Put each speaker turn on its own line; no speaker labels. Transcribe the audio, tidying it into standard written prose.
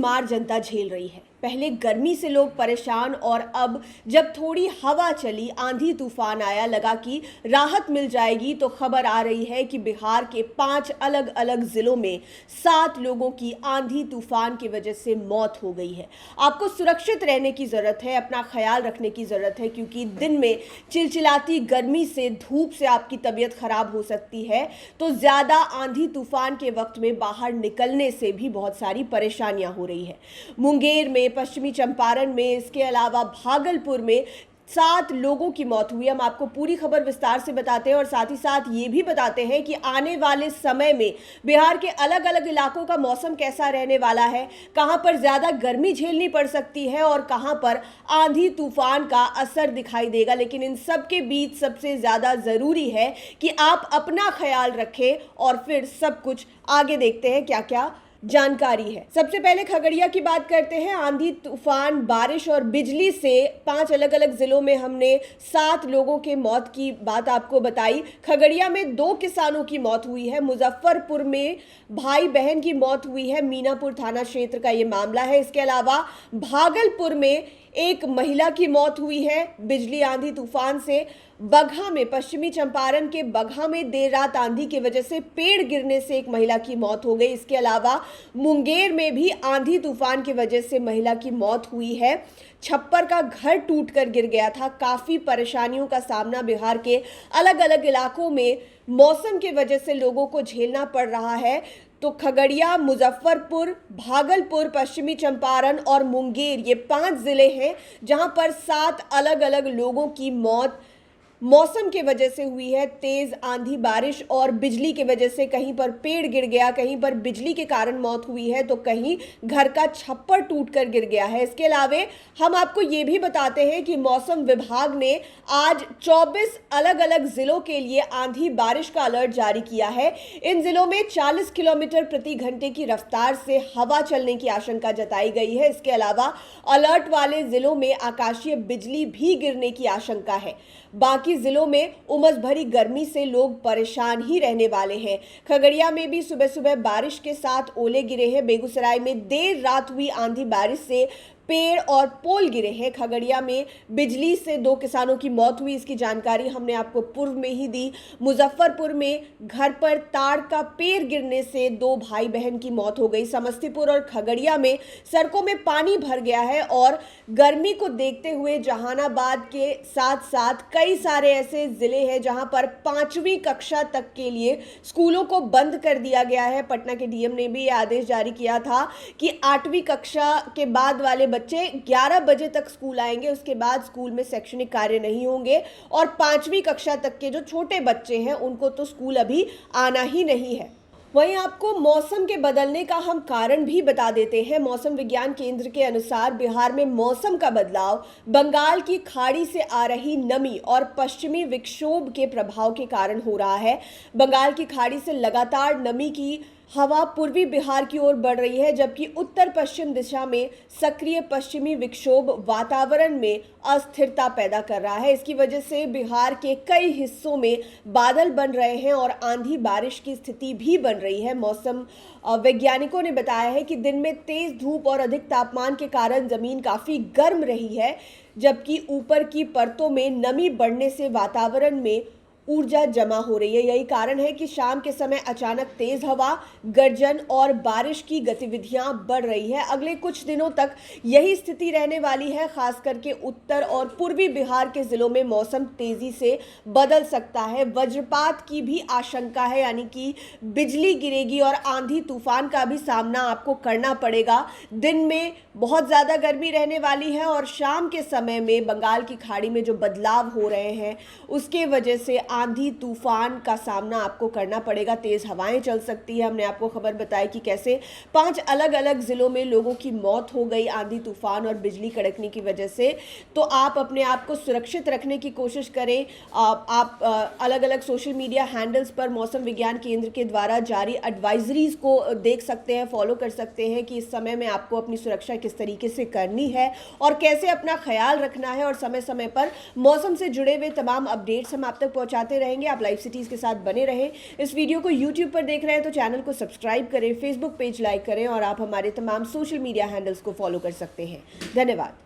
मार जनता झेल रही है। पहले गर्मी से लोग परेशान और अब जब थोड़ी हवा चली, आंधी तूफान आया, लगा कि राहत मिल जाएगी, तो खबर आ रही है कि बिहार के 5 अलग अलग जिलों में 7 लोगों की आंधी तूफान की वजह से मौत हो गई है। आपको सुरक्षित रहने की ज़रूरत है, अपना ख्याल रखने की ज़रूरत है, क्योंकि दिन में चिलचिलाती गर्मी से, धूप से आपकी तबीयत खराब हो सकती है। तो ज़्यादा आंधी तूफान के वक्त में बाहर निकलने से भी बहुत सारी परेशानियां हो रही है। मुंगेर में, पश्चिमी चंपारण में, इसके अलावा भागलपुर में 7 लोगों की मौत हुई। हम आपको पूरी खबर विस्तार से बताते हैं और साथ ही साथ ये भी बताते हैं कि आने वाले समय में बिहार के अलग अलग इलाकों का मौसम कैसा रहने वाला है, कहां पर ज्यादा गर्मी झेलनी पड़ सकती है और कहां पर आंधी तूफान का असर दिखाई देगा। लेकिन इन सब के बीच सबसे ज्यादा जरूरी है कि आप अपना ख्याल रखें और फिर सब कुछ आगे देखते हैं क्या क्या जानकारी है। सबसे पहले खगड़िया की बात करते हैं। आंधी तूफान, बारिश और बिजली से 5 अलग अलग जिलों में हमने 7 लोगों के मौत की बात आपको बताई। खगड़िया में 2 किसानों की मौत हुई है। मुजफ्फरपुर में भाई बहन की मौत हुई है। मीनापुर थाना क्षेत्र का ये मामला है। इसके अलावा भागलपुर में एक महिला की मौत हुई है बिजली आंधी तूफान से। बगहा में, पश्चिमी चंपारण के बगहा में देर रात आंधी की वजह से पेड़ गिरने से एक महिला की मौत हो गई। इसके अलावा मुंगेर में भी आंधी तूफान की वजह से महिला की मौत हुई है। छप्पर का घर टूटकर गिर गया था। काफी परेशानियों का सामना बिहार के अलग अलग इलाकों में मौसम की वजह से लोगों को झेलना पड़ रहा है। तो खगड़िया, मुजफ्फरपुर, भागलपुर, पश्चिमी चंपारण और मुंगेर, ये 5 जिले हैं जहां पर 7 अलग अलग लोगों की मौत मौसम की वजह से हुई है। तेज आंधी, बारिश और बिजली की वजह से कहीं पर पेड़ गिर गया, कहीं पर बिजली के कारण मौत हुई है, तो कहीं घर का छप्पर टूटकर गिर गया है। इसके अलावा हम आपको ये भी बताते हैं कि मौसम विभाग ने आज 24 अलग अलग जिलों के लिए आंधी बारिश का अलर्ट जारी किया है। इन जिलों में 40 किलोमीटर प्रति घंटे की रफ्तार से हवा चलने की आशंका जताई गई है। इसके अलावा अलर्ट वाले जिलों में आकाशीय बिजली भी गिरने की आशंका है। बाकी जिलों में उमस भरी गर्मी से लोग परेशान ही रहने वाले हैं। खगड़िया में भी सुबह सुबह बारिश के साथ ओले गिरे हैं। बेगूसराय में देर रात हुई आंधी बारिश से पेड़ और पोल गिरे हैं। खगड़िया में बिजली से 2 किसानों की मौत हुई, इसकी जानकारी हमने आपको पूर्व में ही दी। मुजफ्फरपुर में घर पर ताड़ का पेड़ गिरने से 2 भाई बहन की मौत हो गई। समस्तीपुर और खगड़िया में सड़कों में पानी भर गया है और गर्मी को देखते हुए जहानाबाद के साथ साथ कई सारे ऐसे जिले हैं जहां पर 5वीं कक्षा तक के लिए स्कूलों को बंद कर दिया गया है। पटना के डीएम ने भी यह आदेश जारी किया था कि 8वीं कक्षा के बाद वाले बच्चे 11 बजे तक स्कूल आएंगे, उसके बाद स्कूल में शैक्षणिक कार्य नहीं होंगे और 5वीं कक्षा तक के जो छोटे बच्चे हैं उनको तो स्कूल अभी आना ही नहीं है। वहीं आपको मौसम के बदलने का हम कारण भी बता देते हैं। मौसम विज्ञान केंद्र के अनुसार बिहार में मौसम का बदलाव बंगाल की खाड़ी से आ रही नमी और पश्चिमी विक्षोभ के प्रभाव के कारण हो रहा है। बंगाल की खाड़ी से लगातार नमी की हवा पूर्वी बिहार की ओर बढ़ रही है, जबकि उत्तर पश्चिम दिशा में सक्रिय पश्चिमी विक्षोभ वातावरण में अस्थिरता पैदा कर रहा है। इसकी वजह से बिहार के कई हिस्सों में बादल बन रहे हैं और आंधी बारिश की स्थिति भी बन रही है। मौसम वैज्ञानिकों ने बताया है कि दिन में तेज धूप और अधिक तापमान के कारण जमीन काफी गर्म रही है, जबकि ऊपर की परतों में नमी बढ़ने से वातावरण में ऊर्जा जमा हो रही है। यही कारण है कि शाम के समय अचानक तेज हवा, गर्जन और बारिश की गतिविधियां बढ़ रही है। अगले कुछ दिनों तक यही स्थिति रहने वाली है। खास करके उत्तर और पूर्वी बिहार के जिलों में मौसम तेजी से बदल सकता है। वज्रपात की भी आशंका है, यानी कि बिजली गिरेगी और आंधी तूफान का भी सामना आपको करना पड़ेगा। दिन में बहुत ज्यादा गर्मी रहने वाली है और शाम के समय में बंगाल की खाड़ी में जो बदलाव हो रहे हैं उसके वजह से आंधी तूफान का सामना आपको करना पड़ेगा। तेज हवाएं चल सकती है। हमने आपको खबर बताई कि कैसे 5 अलग अलग जिलों में लोगों की मौत हो गई आंधी तूफान और बिजली कड़कने की वजह से। तो आप अपने आप को सुरक्षित रखने की कोशिश करें। आप अलग अलग सोशल मीडिया हैंडल्स पर मौसम विज्ञान केंद्र के द्वारा जारी एडवाइजरीज को देख सकते हैं, फॉलो कर सकते हैं कि इस समय में आपको अपनी सुरक्षा किस तरीके से करनी है और कैसे अपना ख्याल रखना है। और समय समय पर मौसम से जुड़े हुए तमाम अपडेट्स हम आप तक पहुंचा बताते रहेंगे। आप लाइव सिटीज़ के साथ बने रहें। इस वीडियो को यूट्यूब पर देख रहे हैं तो चैनल को सब्सक्राइब करें, फेसबुक पेज लाइक करें और आप हमारे तमाम सोशल मीडिया हैंडल्स को फॉलो कर सकते हैं। धन्यवाद।